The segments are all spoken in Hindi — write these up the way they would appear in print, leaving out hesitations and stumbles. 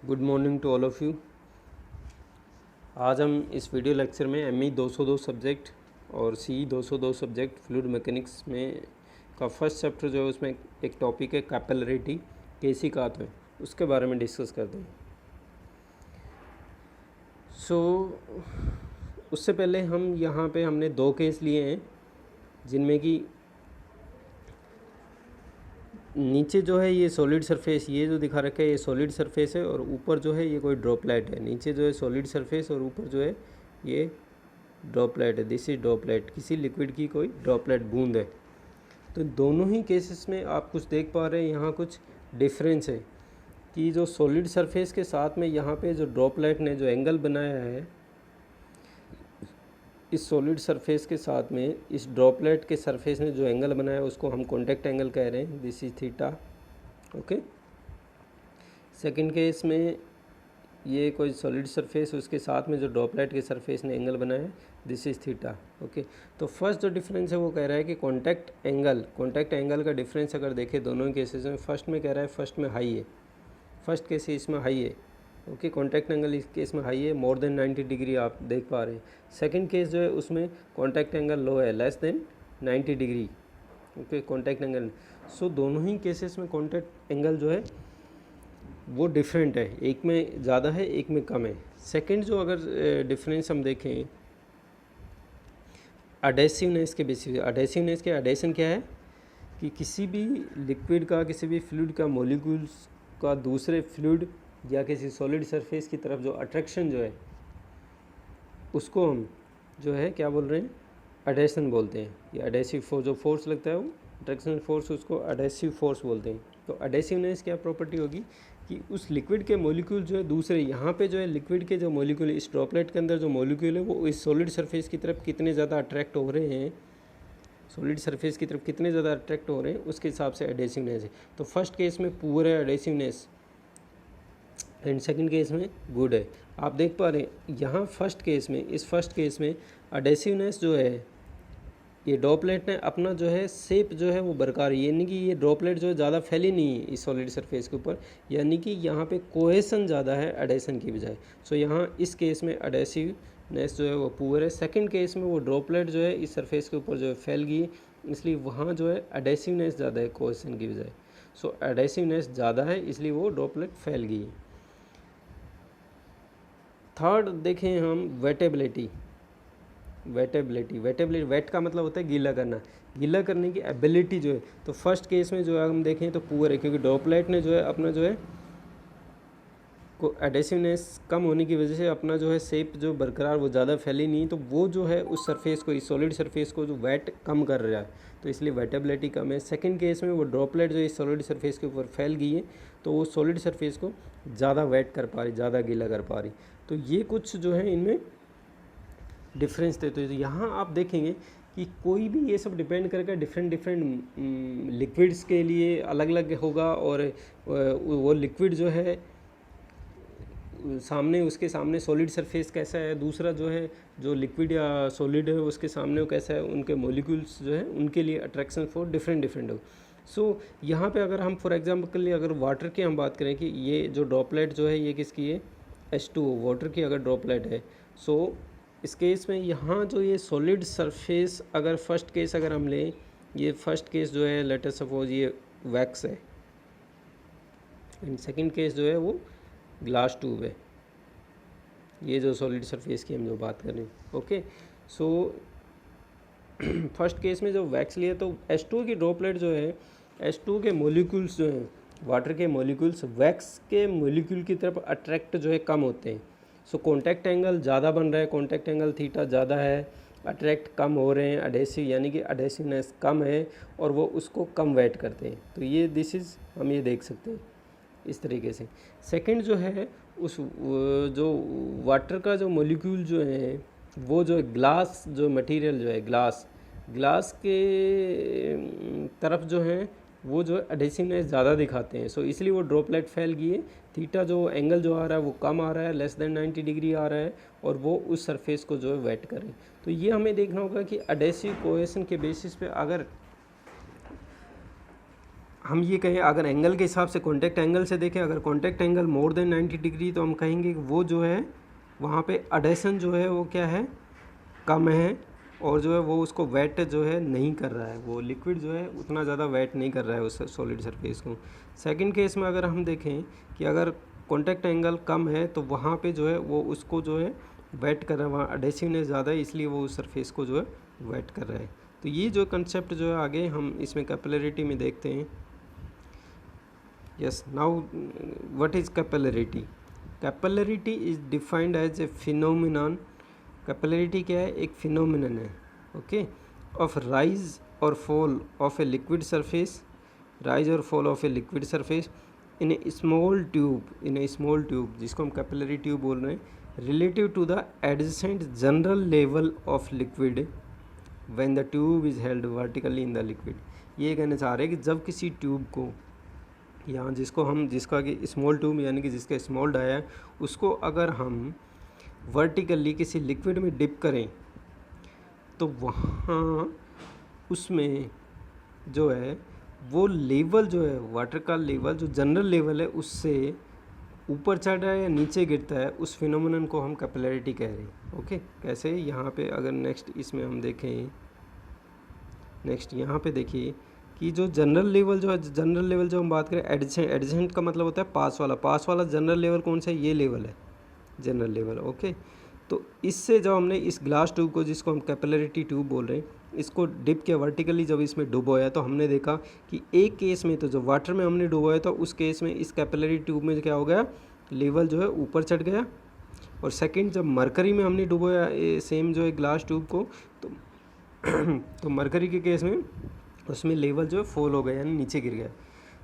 Good morning to all of you. आज हम इस वीडियो लेक्चर में ME 202 सब्जेक्ट और CE 202 सब्जेक्ट फ्लूइड मैकेनिक्स में का फर्स्ट चैप्टर जो है उसमें एक टॉपिक है कैपिलरिटी, कैसी कहते हैं, उसके बारे में डिस्कस करते हैं। उससे पहले हम यहाँ पे हमने दो केस लिए हैं जिनमें कि नीचे जो है ये सॉलिड सरफेस, ये जो दिखा रखा है ये सॉलिड सरफेस है और ऊपर जो है ये कोई ड्रॉपलेट है। नीचे जो है सॉलिड सरफेस और ऊपर जो है ये ड्रॉपलेट है। दिस इज ड्रॉपलेट, किसी लिक्विड की कोई ड्रॉपलेट बूंद है। तो दोनों ही केसेस में आप कुछ देख पा रहे हैं, यहाँ कुछ डिफरेंस है कि जो सॉलिड सरफेस के साथ में यहाँ पे जो ड्रॉपलेट ने जो एंगल बनाया है, इस सॉलिड सरफेस के साथ में इस ड्रॉपलेट के सरफेस ने जो एंगल बनाया है उसको हम कॉन्टैक्ट एंगल कह रहे हैं। This is theta. Okay. Second case में ये कोई सॉलिड सरफेस, उसके साथ में जो ड्रॉपलेट के सरफेस ने एंगल बनाया है, दिस इज थीटा। ओके। तो फर्स्ट जो डिफरेंस है वो कह रहा है कि कॉन्टैक्ट एंगल का डिफरेंस अगर देखें दोनों केसेस में, फर्स्ट में कह रहा है फर्स्ट में हाई है, फर्स्ट केस इसमें हाई है। ओके। कॉन्टैक्ट एंगल इस केस में हाई है, मोर देन 90 डिग्री आप देख पा रहे हैं। सेकंड केस जो है उसमें कॉन्टैक्ट एंगल लो है, less than 90 degree. Okay. Contact angle, so दोनों ही केसेस में कॉन्टैक्ट एंगल जो है वो डिफरेंट है, एक में ज़्यादा है एक में कम है। सेकंड जो अगर डिफरेंस हम देखें अडेसिवनेस के बेसिस, अडेसिवनेस के अडेसन क्या है कि किसी भी लिक्विड का, किसी भी फ्लूइड का मॉलिक्यूल्स का दूसरे फ्लूइड या किसी सॉलिड सरफेस की तरफ जो अट्रैक्शन जो है उसको हम जो है क्या बोल रहे हैं, अडेसन बोलते हैं। ये अडेसिव फोर्स, जो फोर्स लगता है वो अट्रैक्शन फोर्स, उसको अडेसिव फोर्स बोलते हैं। तो अडेसिवनेस क्या प्रॉपर्टी होगी कि उस लिक्विड के मॉलिक्यूल जो है दूसरे, यहाँ पे जो है लिक्विड के जो मॉलिक्यूल, इस ड्रॉपलेट के अंदर जो मॉलिक्यूल है वो इस सॉलिड सरफेस की तरफ कितने ज़्यादा अट्रैक्ट हो रहे हैं, सॉलिड सरफेस की तरफ कितने ज़्यादा अट्रैक्ट हो रहे हैं, उसके हिसाब से एडेसिवनेस है। तो फर्स्ट केस में पुअर है एडेसिवनेस एंड सेकंड केस में गुड है। आप देख पा रहे हैं यहाँ फर्स्ट केस में, इस फर्स्ट केस में एडेसिवनेस जो है, ये ड्रॉपलेट ने अपना जो है शेप जो है वो बरकरार, यानी कि ये ड्रॉपलेट जो है ज़्यादा फैली नहीं है इस सॉलिड सरफेस के ऊपर, यानी कि यहाँ पे कोहेसन ज़्यादा है एडेसन की बजाय। सो यहाँ इस केस में एडेसिवनेस जो है वो पुअर है। सेकंड केस में वो ड्रॉपलेट जो है इस सरफेस के ऊपर जो है फैल गई, इसलिए वहाँ जो है एडेसिवनेस ज़्यादा है कोहेसन की बजाय। सो एडेसिवनेस ज़्यादा है इसलिए वो ड्रॉपलेट फैल गई। थर्ड देखें हम वेटेबिलिटी। वेट का मतलब होता है गीला करना, गीला करने की एबिलिटी जो है। तो फर्स्ट केस में जो है हम देखें तो पुअर है, क्योंकि ड्रॉपलेट ने जो है अपना जो है को एडेसिवनेस कम होने की वजह से अपना जो है शेप जो बरकरार, वो ज़्यादा फैली नहीं, तो वो जो है उस सरफेस को, इस सॉलिड सरफेस को जो वेट कम कर रहा है, तो इसलिए वेटेबिलिटी कम है। सेकंड केस में वो ड्रॉपलेट जो इस सॉलिड सरफेस के ऊपर फैल गई है, तो वो सॉलिड सरफेस को ज़्यादा वेट कर पा रही, ज़्यादा गीला कर पा रही। तो ये कुछ जो है इनमें डिफरेंस थे। तो यहाँ आप देखेंगे कि कोई भी ये सब डिपेंड करके डिफरेंट लिक्विड्स के लिए अलग अलग होगा, और वो लिक्विड जो है सामने, उसके सामने सॉलिड सरफेस कैसा है, दूसरा जो है जो लिक्विड या सॉलिड है उसके सामने वो कैसा है, उनके मॉलिक्यूल्स जो है उनके लिए अट्रैक्शन फोर्स डिफरेंट हो। सो यहाँ पे अगर हम फॉर एग्जांपल अगर वाटर की हम बात करें कि ये जो ड्रॉपलेट जो है ये किसकी है, H2O, वाटर की अगर ड्रॉपलेट है। सो इस केस में यहाँ जो ये सॉलिड सरफेस, अगर फर्स्ट केस अगर हम लें, ये फर्स्ट केस जो है लेट अस सपोज ये वैक्स है एंड सेकंड केस जो है वो ग्लास ट्यूब है, ये जो सॉलिड सरफेस की हम जो बात कर रहे हैं। ओके। सो फर्स्ट केस में जो वैक्स लिया तो H2O की ड्रॉपलेट जो है, H2O के मॉलिक्यूल्स जो हैं, वाटर के मॉलिक्यूल्स वैक्स के मॉलिक्यूल की तरफ अट्रैक्ट जो है कम होते हैं। सो कॉन्टैक्ट एंगल ज़्यादा बन रहा है, कॉन्टैक्ट एंगल थीटा ज़्यादा है, अट्रैक्ट कम हो रहे हैं, अडेसिव यानी कि अडेसिवनेस कम है और वो उसको कम वेट करते हैं। तो ये दिस इज़ हम ये देख सकते हैं इस तरीके से। सेकंड जो है उस जो वाटर का जो मॉलिक्यूल जो है वो जो ग्लास जो मटेरियल जो है, ग्लास के तरफ जो है वो जो एडेसिवनेस ज़्यादा दिखाते हैं। सो इसलिए वो ड्रॉपलेट फैल गई है, थीटा जो एंगल जो आ रहा है वो कम आ रहा है, लेस देन 90 डिग्री आ रहा है, और वो उस सरफेस को जो है वेट करे। तो ये हमें देखना होगा कि एडेसिव कोहेसन के बेसिस पे अगर हम ये कहें अगर एंगल के हिसाब से कॉन्टैक्ट एंगल से देखें, अगर contact angle more than 90 degree तो हम कहेंगे कि वो जो है वहाँ पे अडेशन जो है वो क्या है, कम है, और जो है वो उसको वेट जो है नहीं कर रहा है, वो लिक्विड जो है उतना ज़्यादा वेट नहीं कर रहा है उस सॉलिड सरफेस को। सेकंड केस में अगर हम देखें कि अगर कॉन्टैक्ट एंगल कम है तो वहाँ पे जो है वो उसको जो है वेट कर रहा है, वहाँ अडेसिवनेस ज़्यादा है, इसलिए वो उस सरफेस को जो है वेट कर रहा है। तो ये जो कंसेप्ट जो है आगे हम इसमें कैपिलरिटी में देखते हैं। Yes, now what is capillarity? Capillarity is defined as a phenomenon. Capillarity क्या है? एक फिनोमिनन है, ओके, ऑफ राइज और fall of a liquid surface, rise और fall of a liquid surface in a small tube, जिसको हम कैपिलरी ट्यूब बोल रहे हैं, relative to the adjacent general level of liquid when the tube is held vertically in the liquid. ये कहना चाह रहे हैं कि जब किसी ट्यूब को, यहाँ जिसका कि स्मॉल ट्यूब यानी कि जिसका स्मॉल डाया है, उसको अगर हम वर्टिकली किसी लिक्विड में डिप करें तो वहाँ उसमें जो है वो लेवल जो है, वाटर का लेवल जो जनरल लेवल है उससे ऊपर चढ़ रहा है या नीचे गिरता है, उस फिनोमेनन को हम कैपिलरिटी कह रहे हैं। ओके, कैसे? यहाँ पे अगर नेक्स्ट इसमें हम देखें, नेक्स्ट यहाँ पे देखिए कि जो जनरल लेवल जो हम बात करें, एडजेसेंट का मतलब होता है पास वाला जनरल लेवल कौन सा है? ये लेवल है जनरल लेवल। ओके, तो इससे जब हमने इस ग्लास ट्यूब को, जिसको हम कैपिलरिटी ट्यूब बोल रहे हैं, इसको डिप किया वर्टिकली, जब इसमें डुबोया तो हमने देखा कि एक केस में तो जो वाटर में हमने डुबोया था उस केस में इस कैपिलरी ट्यूब में क्या हो गया, लेवल जो है ऊपर चढ़ गया, और सेकंड जब मरकरी में हमने डुबोया सेम जो है ग्लास ट्यूब को, तो मरकरी के केस में उसमें लेवल जो है फॉल हो गया यानी नीचे गिर गया।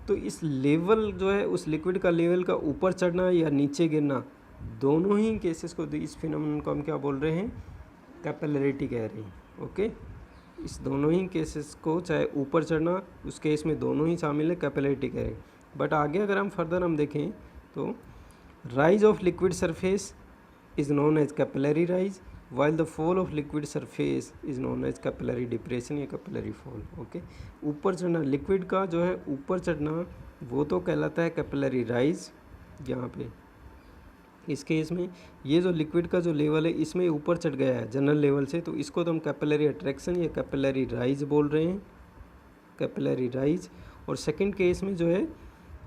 तो इस लेवल जो है उस लिक्विड का लेवल का ऊपर चढ़ना या नीचे गिरना, दोनों ही केसेस को, इस फिनोमेनन को हम क्या बोल रहे हैं? कैपिलरिटी कह रहे हैं। ओके, इस दोनों ही केसेस को, चाहे ऊपर चढ़ना, उस केस में दोनों ही शामिल है, कैपिलरिटी कह रहे हैं। बट आगे अगर हम फर्दर हम देखें तो rise of liquid surface is known as capillary rise, while the fall of liquid surface is known as capillary depression या कैपिलरी फॉल। ओके, ऊपर चढ़ना, लिक्विड का जो है ऊपर चढ़ना, वो तो कहलाता है कैपिलरी राइज। यहाँ पे इस केस में ये जो लिक्विड का जो लेवल है इसमें ऊपर चढ़ गया है जनरल लेवल से, तो इसको तो हम कैपिलरी अट्रैक्शन या कैपिलरी राइज बोल रहे हैं, कैपिलरी राइज। और सेकंड केस में जो है,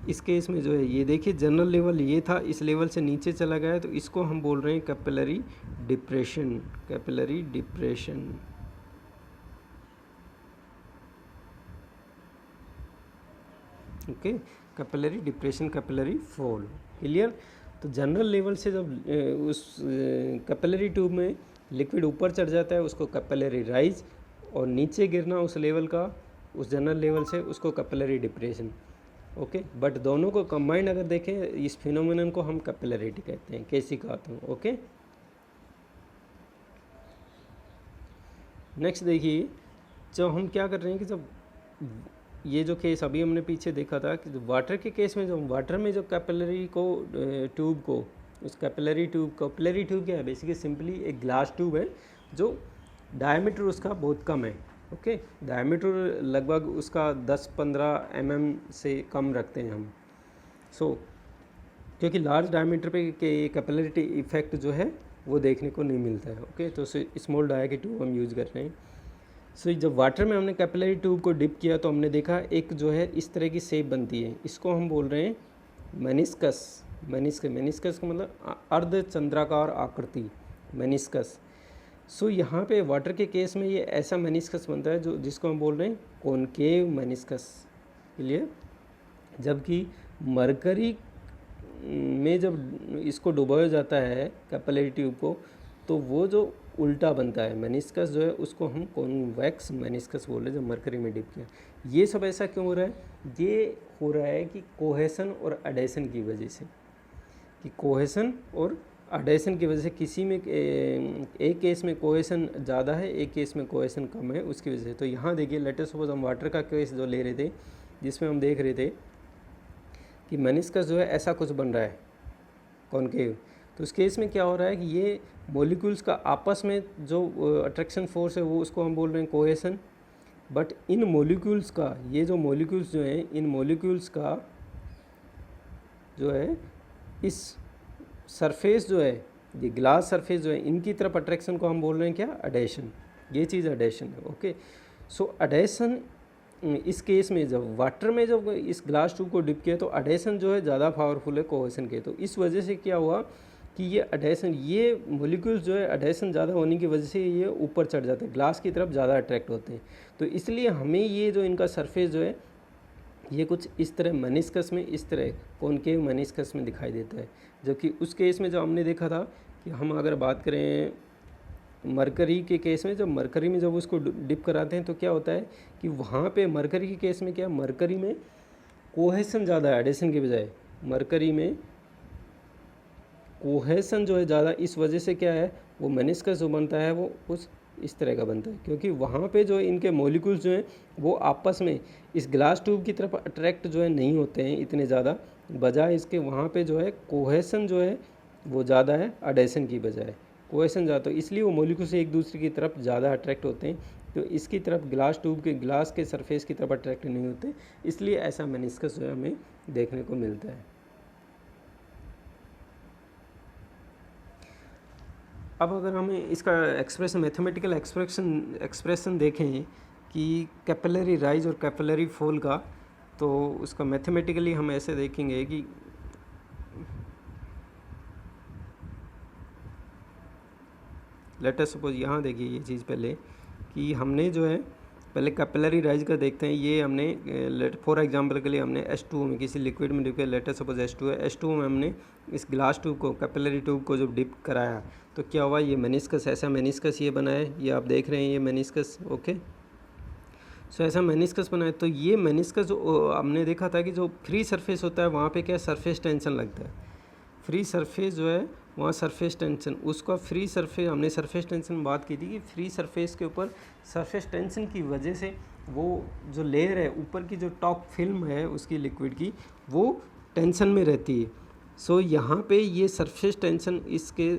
इस केस में जो है ये देखिए जनरल लेवल ये था, इस लेवल से नीचे चला गया है, तो इसको हम बोल रहे हैं capillary depression, capillary depression. Okay, capillary depression, capillary fall. Clear? तो जनरल लेवल से जब उस कैपिलरी ट्यूब में लिक्विड ऊपर चढ़ जाता है उसको कैपिलरी राइज, और नीचे गिरना उस लेवल का, उस जनरल लेवल से, उसको कैपिलरी डिप्रेशन। ओके, बट दोनों को कंबाइंड अगर देखें, इस फिनोमेनन को हम कैपिलरिटी कहते हैं, कैसी कहते हैं। ओके, नेक्स्ट देखिए, जब हम क्या कर रहे हैं कि जब ये जो केस अभी हमने पीछे देखा था कि वाटर के केस में, जो वाटर में जो कैपिलरी को ट्यूब को, उस कैपिलरी ट्यूब क्या है? बेसिकली सिंपली एक ग्लास ट्यूब है जो डायमीटर उसका बहुत कम है। ओके, डायमीटर लगभग उसका 10-15 mm से कम रखते हैं हम। क्योंकि लार्ज डायमीटर पे कैपिलरिटी इफेक्ट जो है वो देखने को नहीं मिलता है। ओके, तो स्मॉल डाया की ट्यूब हम यूज़ कर रहे हैं। जब वाटर में हमने कैपिलरी ट्यूब को डिप किया तो हमने देखा एक जो है इस तरह की शेप बनती है, इसको हम बोल रहे हैं मेनिस्कस। मेनिस्कस का मतलब अर्ध चंद्राकार आकृति, मेनिस्कस। यहाँ पे वाटर के केस में ये ऐसा मेनिस्कस बनता है जिसको हम बोल रहे हैं कॉनकेव मेनिस्कस। क्लियर? जबकि मरकरी में जब इसको डुबोया जाता है कैपिलरी ट्यूब को, तो वो जो उल्टा बनता है मेनिस्कस जो है उसको हम कॉन्वेक्स मेनिस्कस बोल रहे हैं, जब मरकरी में डिप किया। ये सब ऐसा क्यों हो रहा है? ये हो रहा है कि कोहेसन और अडेशन की वजह से, कि कोहेसन और अडेशन की वजह से किसी में एक केस में कोहेसन ज़्यादा है, एक केस में कोहेसन कम है, उसकी वजह से। तो यहाँ देखिए, लेट अस सपोज हम वाटर का केस जो ले रहे थे, जिसमें हम देख रहे थे कि मेनिस्कस जो है ऐसा कुछ बन रहा है कॉनकेव, तो उस केस में क्या हो रहा है कि ये मॉलिक्यूल्स का आपस में जो अट्रैक्शन फोर्स है वो, उसको हम बोल रहे हैं कोहेसन। बट इन मॉलिक्यूल्स का, ये जो मॉलिक्यूल्स जो हैं, इन मॉलिक्यूल्स का जो है इस सरफेस जो है, ये ग्लास सरफेस जो है, इनकी तरफ अट्रैक्शन को हम बोल रहे हैं क्या, अडेशन। ये चीज़ अडेशन है। ओके, सो अडेशन इस केस में जब वाटर में जब इस ग्लास ट्यूब को डिप किया तो अडेशन जो है ज़्यादा पावरफुल है कोहेशन के। तो इस वजह से क्या हुआ कि ये अडेशन, ये मॉलिक्यूल्स जो है अडेशन ज़्यादा होने की वजह से ये ऊपर चढ़ जाते हैं, ग्लास की तरफ ज़्यादा अट्रैक्ट होते हैं। तो इसलिए हमें ये जो इनका सरफेस जो है ये कुछ इस तरह मेनिस्कस में, इस तरह कॉनकेव मेनिस्कस में दिखाई देता है। जबकि उस केस में जो हमने देखा था कि हम अगर बात करें मरकरी के केस में, जब मरकरी में जब उसको डिप कराते हैं तो क्या होता है कि वहाँ पे मरकरी के केस में क्या, मरकरी में कोहेशन ज़्यादा है एडिशन के बजाय। मरकरी में कोहेशन जो है ज़्यादा, इस वजह से क्या है वो मेनिस्कस जो बनता है वो कुछ इस तरह का बनता है, क्योंकि वहाँ पे जो इनके मॉलिक्यूल्स जो हैं वो आपस में इस ग्लास ट्यूब की तरफ अट्रैक्ट जो है नहीं होते हैं इतने ज़्यादा, बजाय इसके वहाँ पे जो है कोहेशन जो है वो ज़्यादा है एडिशन की बजाय। कोहेशन ज़्यादा, तो इसलिए वो मॉलिक्यूल्स एक दूसरे की तरफ ज़्यादा अट्रैक्ट होते हैं, तो इसकी तरफ ग्लास ट्यूब के, ग्लास के सरफेस की तरफ अट्रैक्ट नहीं होते, इसलिए ऐसा मेनिस्कस जो है हमें देखने को मिलता है। अब अगर हमें इसका एक्सप्रेशन, मैथमेटिकल एक्सप्रेशन देखें कि कैपिलरी राइज और कैपिलरी फॉल का, तो उसका मैथमेटिकली हम ऐसे देखेंगे कि लेट अस सपोज, यहाँ देखिए ये चीज़ पहले कि हमने जो है पहले कैपिलरी राइज का देखते हैं। ये हमने लेट फॉर एग्जांपल के लिए हमने H2O में किसी लिक्विड में डिप किया, लेट अस सपोज H2O है, H2O में हमने इस ग्लास ट्यूब को, कैपिलरी ट्यूब को जब डिप कराया तो क्या हुआ, ये मेनिस्कस, ऐसा मेनिस्कस ये बना है, ये आप देख रहे हैं ये मेनिस्कस। ओके, सो ऐसा मेनिस्कस बना है। तो ये मेनिस्कस जो हमने देखा था कि जो फ्री सरफेस होता है वहाँ पे क्या सरफेस टेंशन लगता है, फ्री सरफेस जो है वहाँ सरफेस टेंशन, उसका फ्री सरफेस, हमने सरफेस टेंशन में बात की थी कि फ्री सरफेस के ऊपर सरफेस टेंशन की वजह से वो जो लेयर है ऊपर की, जो टॉप फिल्म है उसकी लिक्विड की, वो टेंशन में रहती है। सो यहाँ पे ये सरफेस टेंशन इसके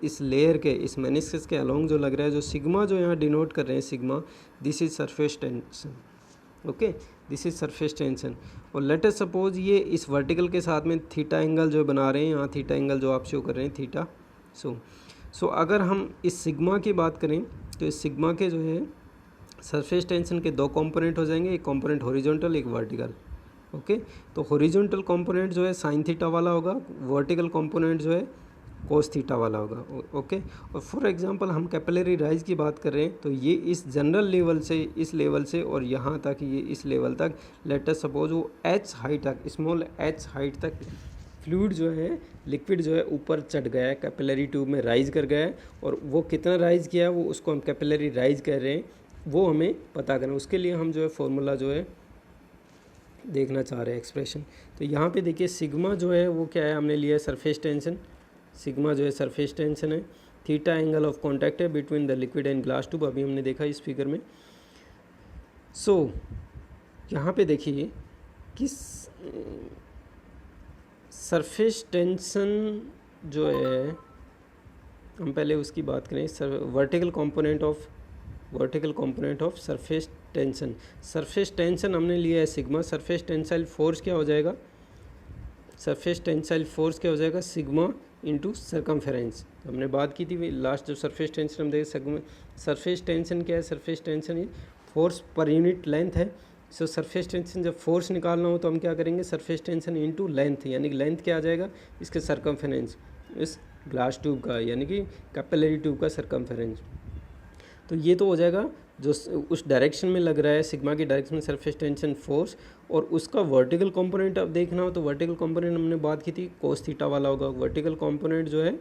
इस लेयर के, इस मेनिस्कस के अलोंग जो लग रहा है, जो सिग्मा जो यहाँ डिनोट कर रहे हैं sigma, this is surface tension. Okay, this is surface tension. और लेट अस सपोज ये इस वर्टिकल के साथ में थीटा एंगल जो बना रहे हैं, यहाँ थीटा एंगल जो आप शो कर रहे हैं थीटा। सो अगर हम इस सिग्मा की बात करें तो इस सिग्मा के जो है सरफेस टेंशन के दो कंपोनेंट हो जाएंगे, एक कंपोनेंट हॉरिजॉन्टल, एक वर्टिकल। ओके, तो हॉरिजॉन्टल कंपोनेंट जो है साइन थीटा वाला होगा, वर्टिकल कंपोनेंट जो है कोस थीटा वाला होगा। ओके, और फॉर एग्जांपल हम कैपिलरी राइज की बात कर रहे हैं तो ये इस जनरल लेवल से, इस लेवल से और यहाँ तक, ये इस लेवल तक, लेट अस सपोज वो h हाइट तक, स्मॉल h हाइट तक फ्लूइड जो है, लिक्विड जो है ऊपर चढ़ गया है, कैपिलरी ट्यूब में राइज कर गया है, और वो कितना राइज किया है वो उसको हम कैपिलरी राइज कह रहे हैं, वो हमें पता करना। उसके लिए हम जो है फॉर्मूला जो है देखना चाह रहे हैं, एक्सप्रेशन। तो यहाँ पे देखिए सिग्मा जो है वो क्या है, हमने लिया है सरफेस टेंशन, सिग्मा जो है सरफेस टेंशन है, थीटा एंगल ऑफ कांटेक्ट है between the liquid and glass tube, अभी हमने देखा इस फिगर में। सो यहाँ पे देखिए कि सरफेस टेंशन जो है, हम पहले उसकी बात करें, vertical component of surface tension. Surface tension हमने लिया है सिग्मा, सरफेस टेंसाइल फोर्स क्या हो जाएगा, सरफेस टेंसाइल फोर्स क्या हो जाएगा, सिग्मा इंटू सरकमफेरेंस। हमने बात की थी लास्ट जब सरफेस टेंशन हम देखें, सरफेस टेंशन क्या है, सरफेस टेंशन ये फोर्स पर यूनिट लेंथ है। सो सरफेस टेंशन जब फोर्स निकालना हो तो हम क्या करेंगे, सरफेस टेंशन इंटू लेंथ, यानी कि लेंथ क्या आ जाएगा, इसके सरकमफेरेंस, इस ग्लास ट्यूब का, यानी कि कैपिलरी ट्यूब का सरकमफेरेंस। तो ये तो हो जाएगा जो उस डायरेक्शन में लग रहा है, सिग्मा की डायरेक्शन में सरफेस टेंशन फोर्स, और उसका वर्टिकल कंपोनेंट अब देखना हो तो वर्टिकल कंपोनेंट हमने बात की थी कोस थीटा वाला होगा, वर्टिकल कंपोनेंट जो है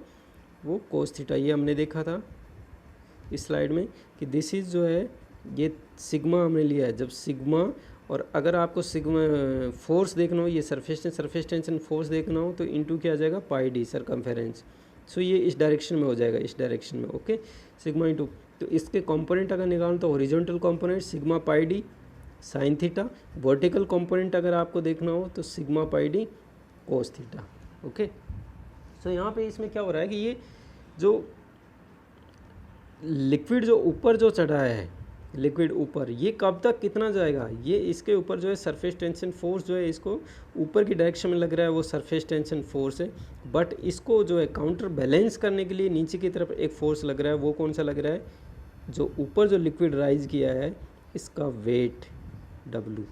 वो कोस थीटा, ये हमने देखा था इस स्लाइड में कि दिस इज जो है ये सिग्मा हमने लिया है, जब सिग्मा, और अगर आपको सिग्मा फोर्स देखना हो, ये सरफेस टेंशन फोर्स देखना हो तो इंटू क्या आ जाएगा, पाई डी सर्कमफेरेंस। सो ये इस डायरेक्शन में हो जाएगा, इस डायरेक्शन में। ओके, सिग्मा इंटू, तो इसके कंपोनेंट अगर निकालो तो horizontal component sigma pi D sine theta, vertical component अगर आपको देखना हो तो sigma pi D cos theta. Okay, so यहाँ पे इसमें क्या हो रहा है कि ये जो लिक्विड जो ऊपर जो चढ़ा है, लिक्विड ऊपर, ये कब तक कितना जाएगा, ये इसके ऊपर जो है सरफेस टेंशन फोर्स जो है इसको ऊपर की डायरेक्शन में लग रहा है, वो सरफेस टेंशन फोर्स है। बट इसको जो है काउंटर बैलेंस करने के लिए नीचे की तरफ एक फोर्स लग रहा है, वो कौन सा लग रहा है, जो ऊपर जो लिक्विड राइज किया है इसका वेट W,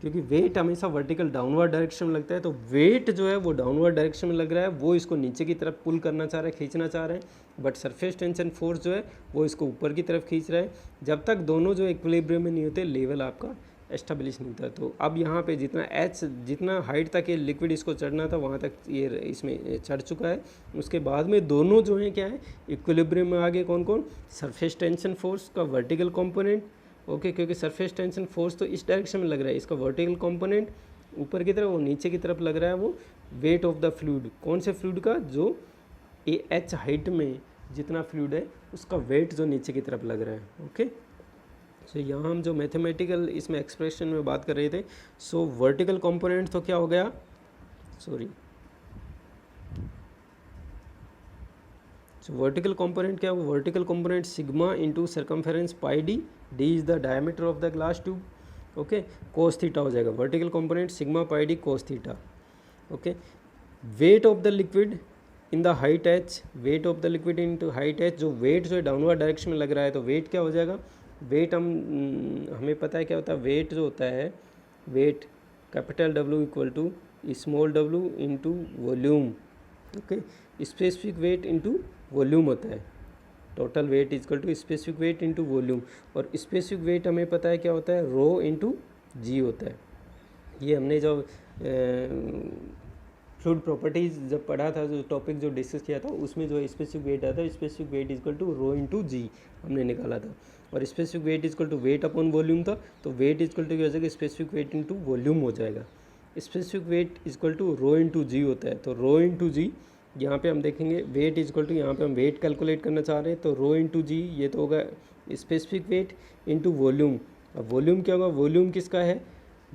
क्योंकि वेट हमेशा वर्टिकल डाउनवर्ड डायरेक्शन में लगता है, तो वेट जो है वो डाउनवर्ड डायरेक्शन में लग रहा है, वो इसको नीचे की तरफ पुल करना चाह रहा है, खींचना चाह रहे हैं। बट सरफेस टेंशन फोर्स जो है वो इसको ऊपर की तरफ खींच रहा है। जब तक दोनों जो इक्विलिब्रियम में नहीं होते, लेवल आपका एस्टेब्लिश नहीं होता। तो अब यहाँ पे जितना हाइट तक ये लिक्विड इसको चढ़ना था वहाँ तक ये इसमें चढ़ चुका है। उसके बाद में दोनों जो हैं क्या है, इक्विलिब्रियम में आगे कौन कौन, सरफेस टेंशन फोर्स का वर्टिकल कंपोनेंट, ओके, क्योंकि सरफेस टेंशन फोर्स तो इस डायरेक्शन में लग रहा है, इसका वर्टिकल कंपोनेंट ऊपर की तरफ और नीचे की तरफ लग रहा है वो वेट ऑफ द फ्लूइड, कौन से फ्लूइड का, जो एच हाइट में जितना फ्लूइड है उसका वेट जो नीचे की तरफ लग रहा है, ओके। सो यहाँ हम जो मैथमेटिकल इसमें एक्सप्रेशन में बात कर रहे थे, सो वर्टिकल कंपोनेंट तो क्या हो गया, सॉरी, सो वर्टिकल कंपोनेंट क्या है, vertical component sigma into circumference pi d, d is the diameter of the glass tube, okay, cos theta हो जाएगा। Vertical component sigma pi D cos theta, okay. Weight of the liquid in the height h, weight of the liquid in to height h, जो वेट जो है डाउनवर्ड डायरेक्शन में लग रहा है, तो वेट क्या हो जाएगा, वेट हमें पता है क्या होता है, वेट जो होता है, weight capital W equal to small w into volume, okay, specific weight into volume होता है, total weight is equal to specific weight into volume. और स्पेसिफिक वेट हमें पता है क्या होता है, रो इंटू जी होता है। ये हमने जब फ्लूइड प्रॉपर्टीज जब पढ़ा था, जो टॉपिक जो डिस्कस किया था, उसमें जो स्पेसिफिक वेट आता है, specific weight is equal to rho into g हमने निकाला था। और specific weight is equal to weight upon volume था, तो वेट इज इक्वल टू क्या हो जाएगा, स्पेसिफिक वेट इंटू वॉल्यूम हो जाएगा। Specific weight is equal to rho into g होता है, तो रो इंटू जी यहाँ पे हम देखेंगे, वेट इज इक्वल टू, यहाँ पे हम वेट कैलकुलेट करना चाह रहे हैं, तो रो इंटू जी ये तो होगा स्पेसिफिक वेट इंटू वॉल्यूम। अब वॉल्यूम क्या होगा, वॉल्यूम किसका है,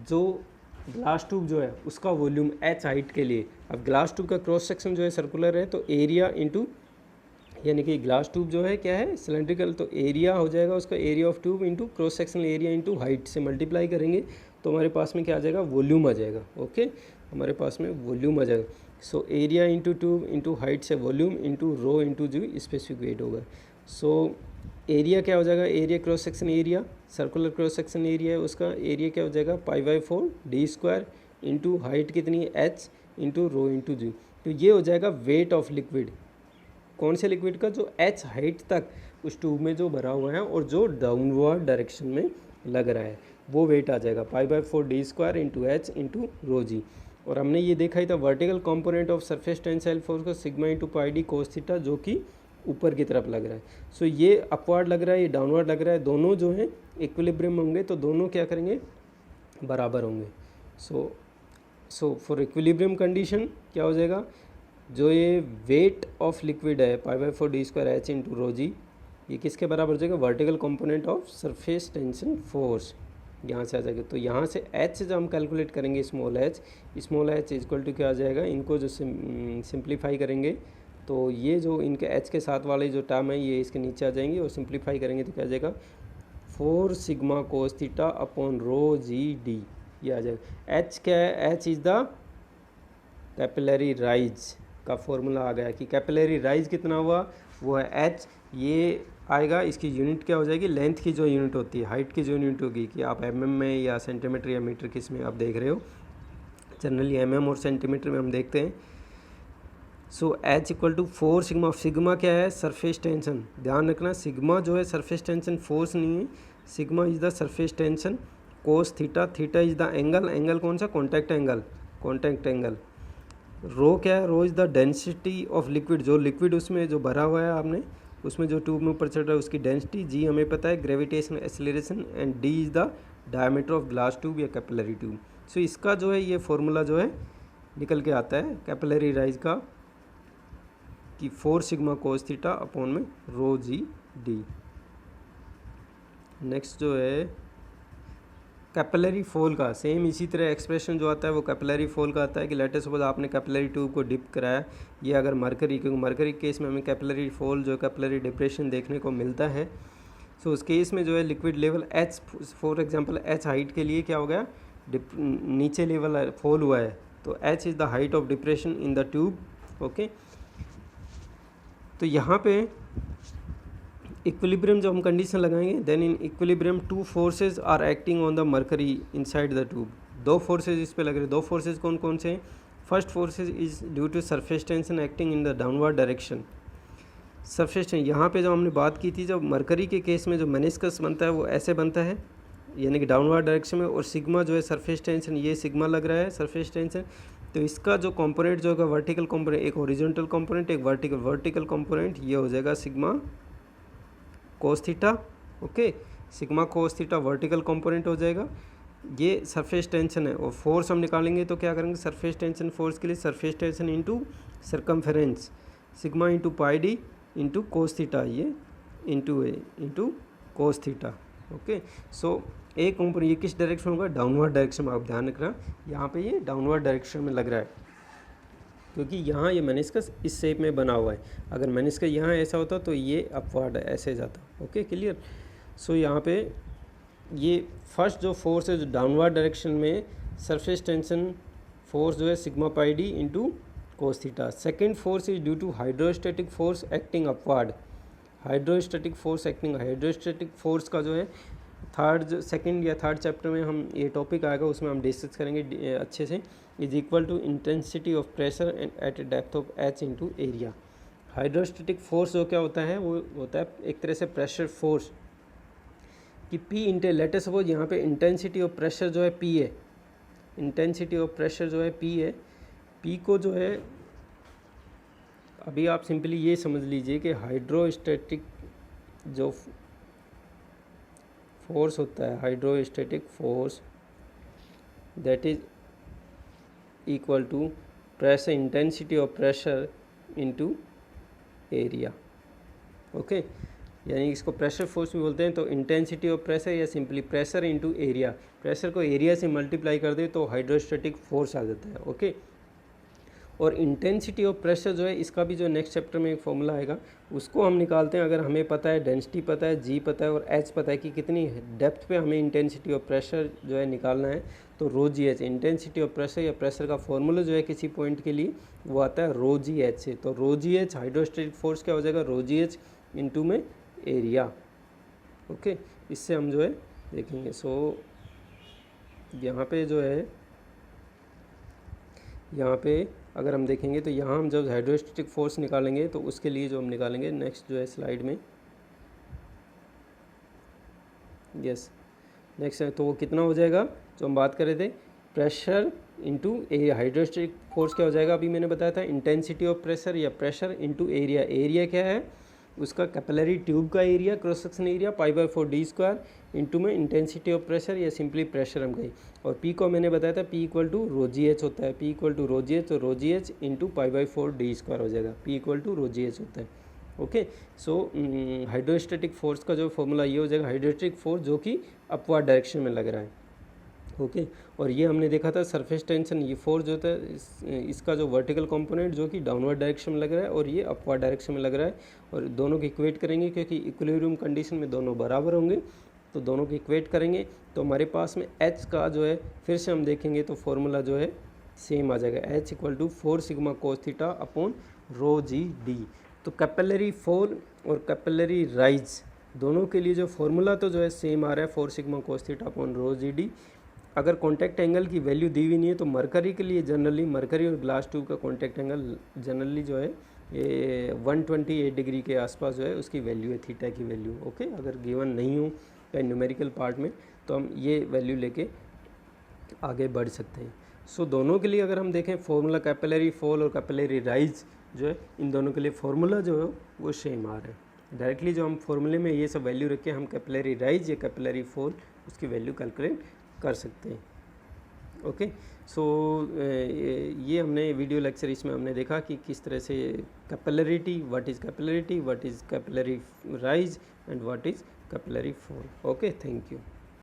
जो ग्लास ट्यूब जो है उसका वॉल्यूम एच हाइट के लिए। अब ग्लास ट्यूब का क्रॉस सेक्शन जो है सर्कुलर है, तो एरिया इंटू, यानी कि ग्लास ट्यूब जो है क्या है, सिलेंड्रिकल, तो एरिया हो जाएगा उसका, area of tube into cross sectional area into height से मल्टीप्लाई करेंगे, तो हमारे पास में क्या आ जाएगा, वॉल्यूम आ जाएगा, ओके, हमारे पास में वॉल्यूम आ जाएगा। So area into tube into height से वॉल्यूम इंटू रो इंटू जो स्पेसिफिक वेट होगा। सो एरिया क्या हो जाएगा, area cross section area, circular cross section area है उसका, एरिया क्या हो जाएगा, π/4 डी स्क्वायर इंटू हाइट कितनी है एच इंटू रो इंटू जी। तो ये हो जाएगा वेट ऑफ लिक्विड, कौन से लिक्विड का, जो एच हाइट तक उस ट्यूब में जो भरा हुआ है और जो डाउनवर्ड डायरेक्शन में लग रहा है, वो वेट आ जाएगा π/4 D square into H into rho g. और हमने ये देखा ही था vertical component of surface tensile force को sigma into pi D cos theta, जो कि ऊपर की तरफ लग रहा है। सो ये अपवर्ड लग रहा है, ये डाउनवर्ड लग रहा है, दोनों जो हैं इक्विलिब्रियम होंगे, तो दोनों क्या करेंगे, बराबर होंगे। सो फॉर इक्विलिब्रियम कंडीशन क्या हो जाएगा, जो ये वेट ऑफ लिक्विड है π/4 D square H into rho g, ये किसके बराबर हो जाएगा, vertical component of surface tension force, यहाँ से आ जाएगा। तो यहाँ से एच जब हम कैलकुलेट करेंगे, स्मॉल एच इक्वल टू क्या आ जाएगा, इनको जो सिंप्लीफाई करेंगे, तो ये जो इनके एच के साथ वाले जो टर्म है ये इसके नीचे आ जाएंगे, और सिंप्लीफाई करेंगे तो क्या आ जाएगा, 4 sigma cos theta upon rho G D, ये आ जाएगा। एच क्या है, H is the capillary rise का फॉर्मूला आ गया, कि कैपिलरी राइज कितना हुआ, वो है एच, ये आएगा, इसकी यूनिट क्या हो जाएगी, लेंथ की जो यूनिट होती है, हाइट की जो यूनिट होगी, कि आप mm में या सेंटीमीटर या मीटर किस में आप देख रहे हो, जनरली mm और सेंटीमीटर में हम देखते हैं। So H equal to 4 sigma, sigma क्या है, सरफेस टेंशन, ध्यान रखना सिग्मा जो है सरफेस टेंशन फोर्स नहीं है, sigma is the surface tension cos theta, theta is the angle, angle कौन सा, कॉन्टैक्ट एंगल। रो क्या है, rho is the density of liquid, जो लिक्विड उसमें जो भरा हुआ है आपने, उसमें जो ट्यूब में ऊपर चढ़ रहा है उसकी डेंसिटी, जी हमें पता है gravitation acceleration, and D is the diameter of glass tube या कैपिलरी ट्यूब। सो इसका जो है ये फॉर्मूला जो है निकल के आता है कैपिलरी राइज का, कि 4 सिग्मा कोस थीटा अपॉन में रो जी डी। नेक्स्ट जो है कैपिलरी फॉल का, सेम इसी तरह एक्सप्रेशन जो आता है वो कैपिलरी फॉल का आता है, कि लेट सपोज आपने कैपिलरी ट्यूब को डिप कराया, ये अगर मरकरी, क्योंकि मरकरी केस में हमें कैपिलरी फॉल जो कैपिलरी डिप्रेशन देखने को मिलता है, सो उस केस में जो है liquid level H, for example H height के लिए क्या हो गया, नीचे लेवल फॉल हुआ है, तो H is the height of depression in the tube. Okay, तो यहाँ पे इक्विलिब्रियम जो हम कंडीशन लगाएंगे, then in equilibrium two forces are acting on the mercury inside the tube. दो फोर्सेज इस पे लग रहे, दो फोर्सेज कौन कौन से हैं? First forces is due to surface tension acting in the downward direction. Surface tension यहाँ पे जो हमने बात की थी, जब मरकरी के केस में जो मेनिस्कस बनता है वो ऐसे बनता है, यानी कि डाउनवर्ड डायरेक्शन में, और सिग्मा जो है सरफेस टेंशन, ये सिग्मा लग रहा है सरफेस टेंशन। तो इसका जो कंपोनेंट जो होगा वर्टिकल कंपोनेंट, एक हॉरिजॉन्टल कंपोनेंट एक वर्टिकल कंपोनेंट, ये हो जाएगा sigma cos theta. Okay, sigma cos theta vertical component हो जाएगा। ये सरफेस टेंशन है, और फोर्स हम निकालेंगे तो क्या करेंगे, सरफेस टेंशन फोर्स के लिए surface tension into circumference, sigma into pi D into cos theta, ये इंटू ए इंटू कोस थीटा। ओके, सो एक कंपोनेंट ये किस डायरेक्शन होगा, डाउनवर्ड डायरेक्शन में। आप ध्यान रखना, यहाँ पे ये डाउनवर्ड डायरेक्शन में लग रहा है, क्योंकि यहाँ ये मेनिस्कस इस शेप में बना हुआ है। अगर मेनिस्कस यहाँ ऐसा होता तो ये अपवर्ड ऐसे जाता। Okay, clear. सो यहाँ पे ये फर्स्ट जो फोर्स है जो डाउनवर्ड डायरेक्शन में, सरफेस टेंशन फोर्स जो है sigma pi D into cos theta. Second force is due to hydrostatic force acting upward. Hydrostatic force acting, hydrostatic force का जो है सेकेंड या थर्ड चैप्टर में हम ये टॉपिक आएगा, उसमें हम डिस्कस करेंगे अच्छे से। Is equal to intensity of pressure at depth of H into area. Hydrostatic force जो क्या होता है, वो होता है एक तरह से प्रेशर फोर्स कि पी इंटे, लेट अस सपोज यहाँ पे इंटेंसिटी ऑफ प्रेशर जो है पी है, इंटेंसिटी ऑफ प्रेशर जो है पी है, पी को जो है, अभी आप सिंपली ये समझ लीजिए कि हाइड्रोस्टैटिक जो फोर्स होता है, hydrostatic force that is equal to pressure, intensity of pressure into area. Okay, यानी इसको प्रेशर फोर्स भी बोलते हैं। तो इंटेंसिटी ऑफ प्रेशर या simply pressure into area, pressure को एरिया से मल्टीप्लाई कर दे तो हाइड्रोस्टैटिक फोर्स आ जाता है। ओके, और इंटेंसिटी ऑफ प्रेशर जो है, इसका भी जो नेक्स्ट चैप्टर में एक फॉर्मूला आएगा, उसको हम निकालते हैं। अगर हमें पता है डेंसिटी पता है, जी पता है और एच पता है कि कितनी डेप्थ पे हमें इंटेंसिटी ऑफ प्रेशर जो है निकालना है, तो rho ji H, intensity of pressure या प्रेशर का फॉर्मूला जो है किसी पॉइंट के लिए, वो आता है रो जी एच से। तो रो जी एच हाइड्रोस्टैटिक फोर्स क्या हो जाएगा, रो जी एच इंटू में एरिया। ओके, इससे हम जो है देखेंगे। सो यहाँ पे जो है, यहाँ पे अगर हम देखेंगे तो यहाँ हम जब हाइड्रोस्टैटिक फोर्स निकालेंगे तो उसके लिए जो हम निकालेंगे नेक्स्ट जो है स्लाइड में, यस नेक्स्ट है, तो वो कितना हो जाएगा जो हम बात कर रहे थे, pressure into area. Hydrostatic force क्या हो जाएगा, अभी मैंने बताया था इंटेंसिटी ऑफ प्रेशर या प्रेशर इंटू एरिया। एरिया क्या है, उसका कैपिलरी ट्यूब का एरिया, क्रॉस सेक्शन एरिया पाई/4 डी स्क्वायर इंटू में इंटेंसिटी ऑफ प्रेशर या सिंपली प्रेशर हम गई। और पी को मैंने बताया था P equal to rho ji H होता है, P equal to rho ji H, तो रो जी एच इंटू पाई/4 डी स्क्वायर हो जाएगा, P equal to rho ji H होता है। ओके, सो हाइड्रोस्टैटिक फोर्स का जो फॉर्मूला ये हो जाएगा, हाइड्रोस्टैटिक फोर्स जो कि अपवर्ड डायरेक्शन में लग रहा है। ओके, और ये हमने देखा था सरफेस टेंशन, ये फोर्स जो होता है इसका जो वर्टिकल कंपोनेंट जो कि डाउनवर्ड डायरेक्शन में लग रहा है और ये अपवर्ड डायरेक्शन में लग रहा है, और दोनों को इक्वेट करेंगे क्योंकि इक्विलिब्रियम कंडीशन में दोनों बराबर होंगे, तो दोनों को इक्वेट करेंगे तो हमारे पास में एच का जो है, फिर से हम देखेंगे तो फॉर्मूला जो है सेम आ जाएगा, H equal to 4 sigma cos theta upon rho G D. तो कैपिलरी फॉल और कैपिलरी राइज दोनों के लिए जो फॉर्मूला तो जो है सेम आ रहा है, 4 sigma cos theta upon rho G D. अगर कॉन्टैक्ट एंगल की वैल्यू दी हुई नहीं है तो मरकरी के लिए जनरली, मरकरी और ग्लास ट्यूब का कॉन्टैक्ट एंगल जनरली जो है ये 128 डिग्री के आसपास जो है उसकी वैल्यू है, थीटा की वैल्यू। ओके, अगर गिवन नहीं हो कहीं न्यूमेरिकल पार्ट में तो हम ये वैल्यू लेके आगे बढ़ सकते हैं। सो दोनों के लिए अगर हम देखें फॉर्मूला, कैपिलरी फॉल और कैपिलरी राइज जो है, इन दोनों के लिए फॉर्मूला जो है वो सेम आ रहा है। डायरेक्टली जो हम फॉर्मूले में ये सब वैल्यू रख के हम कैपिलरी राइज या कैपिलरी फॉल उसकी वैल्यू कैलकुलेट कर सकते हैं। ओके, सो ये हमने वीडियो लेक्चर इसमें हमने देखा कि किस तरह से capillarity, what is capillarity, what is capillary rise and what is capillary fall. Okay, thank you.